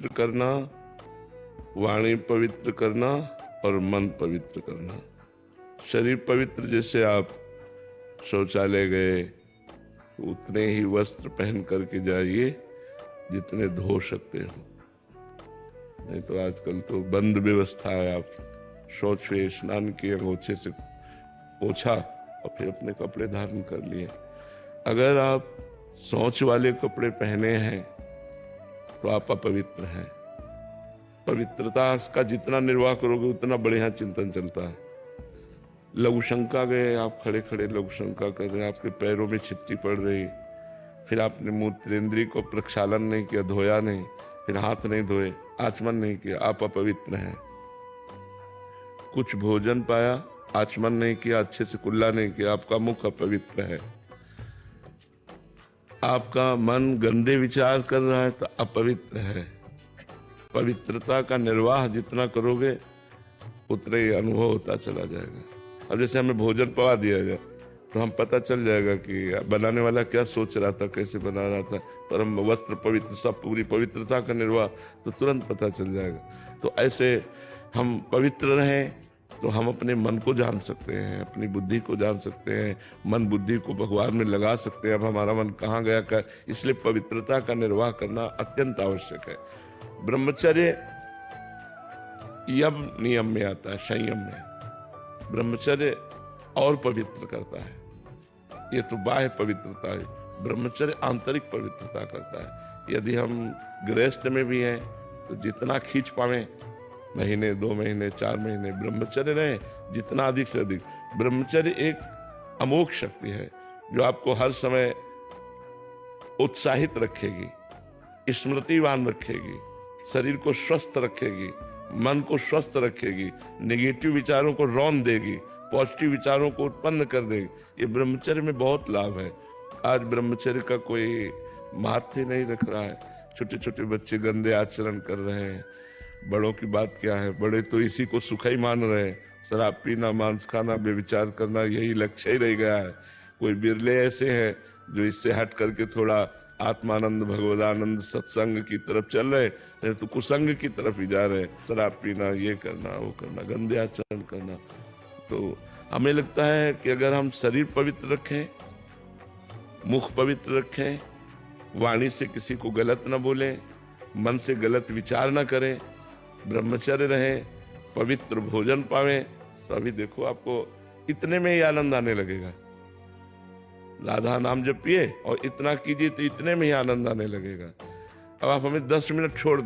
पवित्र करना, वाणी पवित्र करना और मन पवित्र करना। शरीर पवित्र, जैसे आप शौचालय गए तो उतने ही वस्त्र पहन करके जाइए जितने धो सकते हो, नहीं तो आजकल तो बंद व्यवस्था है। आप शौच हुए, स्नान किए, अंगोछे से पोछा और फिर अपने कपड़े धारण कर लिए। अगर आप शौच वाले कपड़े पहने हैं तो आप अपवित्र हैं। पवित्रता का जितना निर्वाह करोगे उतना बढ़िया चिंतन चलता है। लघु शंका गए, आप खड़े खड़े लघु शंका कर रहे हैं, आपके पैरों में छिट्टी पड़ रही, फिर आपने मूत्रेंद्रिय को प्रक्षालन नहीं किया, धोया नहीं, फिर हाथ नहीं धोए, आचमन नहीं किया, आप अपवित्र हैं। कुछ भोजन पाया, आचमन नहीं किया, अच्छे से कुल्ला नहीं किया, आपका मुख अपवित्र है। आपका मन गंदे विचार कर रहा है तो अपवित्र है। पवित्रता का निर्वाह जितना करोगे उतना ही अनुभव होता चला जाएगा। अब जैसे हमें भोजन पवा दिया जाए तो हम पता चल जाएगा कि बनाने वाला क्या सोच रहा था, कैसे बना रहा था। पर हम वस्त्र पवित्र, सब पूरी पवित्रता का निर्वाह, तो तुरंत पता चल जाएगा। तो ऐसे हम पवित्र रहें तो हम अपने मन को जान सकते हैं, अपनी बुद्धि को जान सकते हैं, मन बुद्धि को भगवान में लगा सकते हैं। अब हमारा मन कहाँ गया कर, इसलिए पवित्रता का निर्वाह करना अत्यंत आवश्यक है। ब्रह्मचर्य यम नियम में आता है, संयम में। ब्रह्मचर्य और पवित्र करता है। ये तो बाह्य पवित्रता है, ब्रह्मचर्य आंतरिक पवित्रता करता है। यदि हम गृहस्थ में भी हैं तो जितना खींच पावे, महीने, 2 महीने, 4 महीने ब्रह्मचर्य रहे, जितना अधिक से अधिक। ब्रह्मचर्य एक अमोघ शक्ति है जो आपको हर समय उत्साहित रखेगी, स्मृतिवान रखेगी, शरीर को स्वस्थ रखेगी, मन को स्वस्थ रखेगी, नेगेटिव विचारों को रौंद देगी, पॉजिटिव विचारों को उत्पन्न कर देगी। ये ब्रह्मचर्य में बहुत लाभ है। आज ब्रह्मचर्य का कोई महत्व नहीं रख रहा है। छोटे छोटे बच्चे गंदे आचरण कर रहे हैं, बड़ों की बात क्या है, बड़े तो इसी को सुख ही मान रहे हैं। शराब पीना, मांस खाना, बेविचार करना, यही लक्ष्य ही रह गया है। कोई बिरले ऐसे हैं जो इससे हट करके थोड़ा आत्मानंद, भगवदानंद, सत्संग की तरफ चल रहे, नहीं तो कुसंग की तरफ ही जा रहे। शराब पीना, ये करना, वो करना, गंदे आचरण करना। तो हमें लगता है कि अगर हम शरीर पवित्र रखें, मुख पवित्र रखें, वाणी से किसी को गलत न बोलें, मन से गलत विचार न करें, ब्रह्मचर्य रहें, पवित्र भोजन पावें, तो अभी देखो आपको इतने में ही आनंद आने लगेगा। राधा नाम जपिए और इतना कीजिए तो इतने में ही आनंद आने लगेगा। अब आप हमें 10 मिनट छोड़ दें,